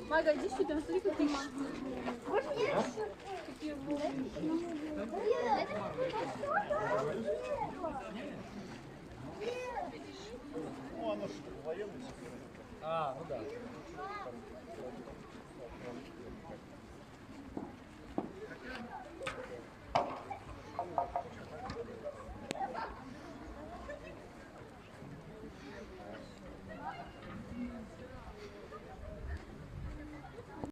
Мага, иди сюда, смотри, какие Ну, оно же военный. А, ну да.